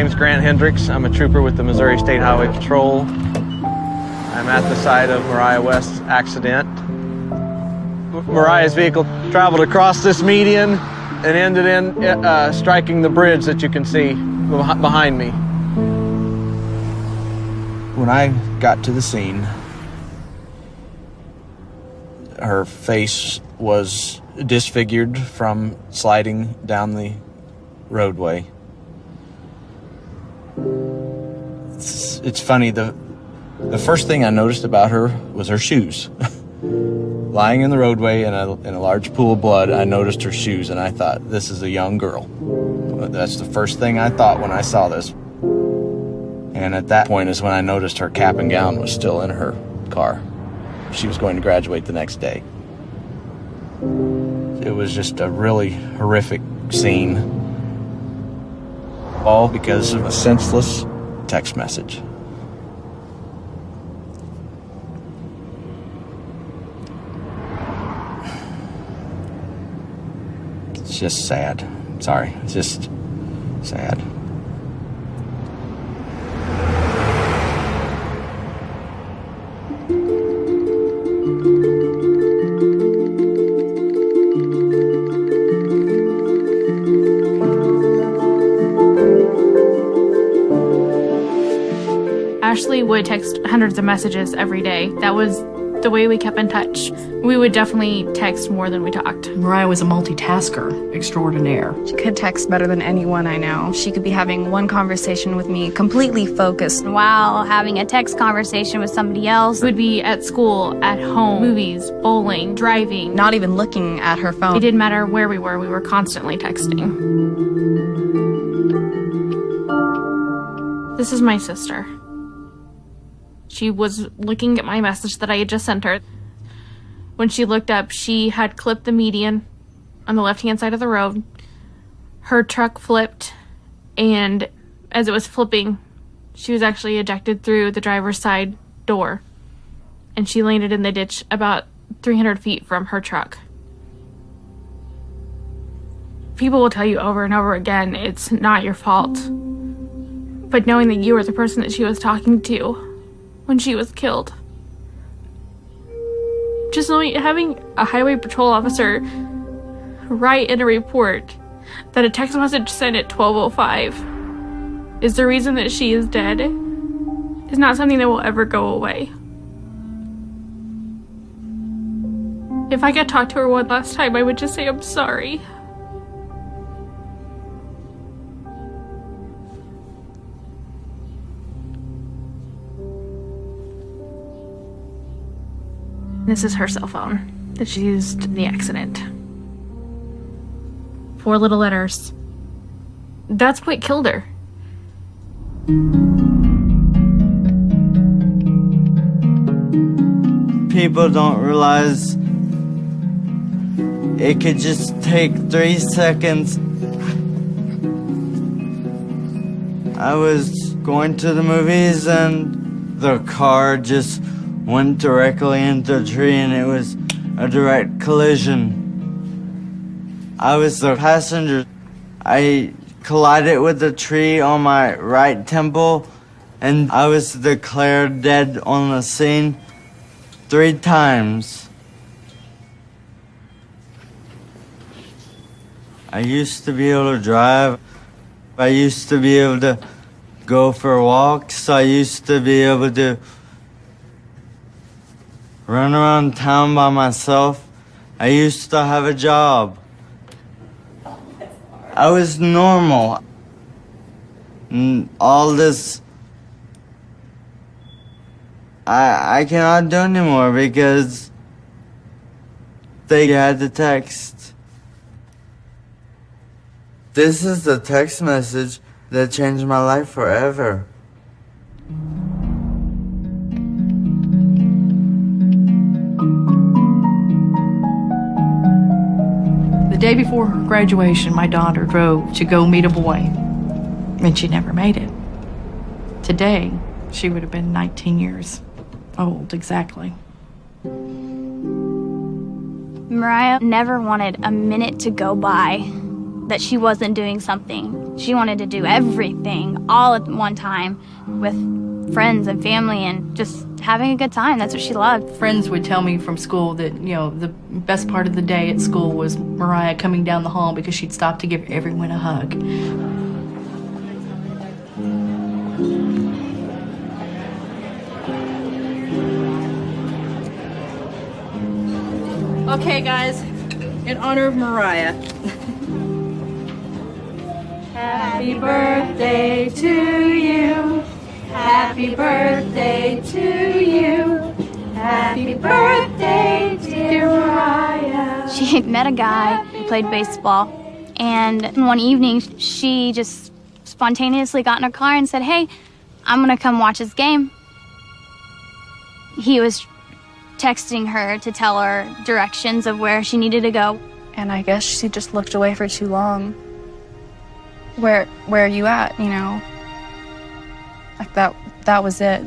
name's Grant Hendricks. I'm a trooper with the Missouri State Highway Patrol. I'm at the site of Mariah West's accident. Mariah's vehicle traveled across this median and ended in striking the bridge that you can see behind me. When I got to the scene, her face was disfigured from sliding down the roadway. It's funny, the first thing I noticed about her was her shoes. Lying in the roadway in a large pool of blood, I noticed her shoes, and I thought, this is a young girl. That's the first thing I thought when I saw this. And at that point is when I noticed her cap and gown was still in her car. She was going to graduate the next day. It was just a really horrific scene, all because of a senseless text message. It's just sad. Sorry, it's just sad. Ashley would text hundreds of messages every day. That was the way we kept in touch. We would definitely text more than we talked. Mariah was a multitasker extraordinaire. She could text better than anyone I know. She could be having one conversation with me, completely focused, while having a text conversation with somebody else. We'd be at school, at home, movies, bowling, driving. not even looking at her phone. It didn't matter where we were constantly texting. This is my sister. She was looking at my message that I had just sent her. When she looked up, she had clipped the median on the left-hand side of the road. Her truck flipped, and as it was flipping, she was actually ejected through the driver's side door, and she landed in the ditch about 300 feet from her truck. People will tell you over and over again, it's not your fault. But knowing that you were the person that she was talking to when she was killed. Just knowing, having a highway patrol officer write in a report that a text message sent at 12:05 is the reason that she is dead is not something that will ever go away. If I could talk to her one last time, I would just say I'm sorry. This is her cell phone that she used in the accident. 4 little letters. That's what killed her. People don't realize it could just take 3 seconds. I was going to the movies and the car just went directly into a tree, and it was a direct collision. I was the passenger. I collided with the tree on my right temple, and I was declared dead on the scene 3 times. I used to be able to drive. I used to be able to go for walks. I used to be able to run around town by myself. I used to have a job. I was normal. And all this, I cannot do anymore because they had the text. This is the text message that changed my life forever. The day before her graduation, my daughter drove to go meet a boy, and she never made it. Today, she would have been 19 years old, exactly. Mariah never wanted a minute to go by that she wasn't doing something. She wanted to do everything all at one time with friends and family and just having a good time. That's what she loved. Friends would tell me from school that, you know, the best part of the day at school was Mariah coming down the hall because she'd stop to give everyone a hug. Okay, guys, in honor of Mariah. Happy birthday to you. Happy birthday to you. Happy birthday, dear Mariah. She had met a guy who played baseball, and one evening she just spontaneously got in her car and said, "Hey, I'm gonna come watch his game." He was texting her to tell her directions of where she needed to go. And I guess she just looked away for too long. Where are you at, you know? Like that was it.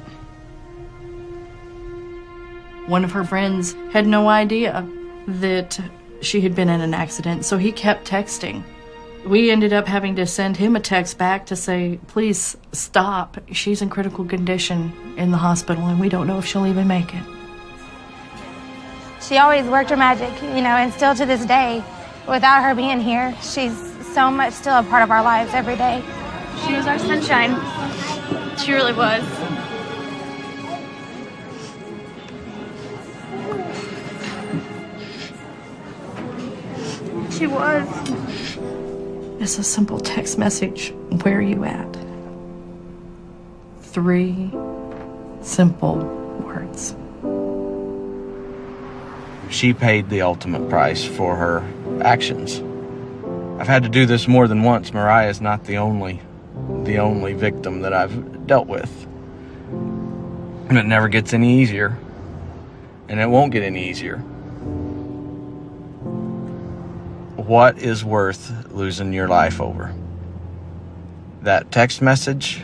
One of her friends had no idea that she had been in an accident, so he kept texting. We ended up having to send him a text back to say, please stop. She's in critical condition in the hospital, and we don't know if she'll even make it. She always worked her magic, you know, and still to this day, without her being here, she's so much still a part of our lives every day. She was our sunshine. She really was. She was. It's a simple text message. Where are you at? 3 simple words. She paid the ultimate price for her actions. I've had to do this more than once. Mariah is not the only victim that I've dealt with. And it never gets any easier. And it won't get any easier. What is worth losing your life over? That text message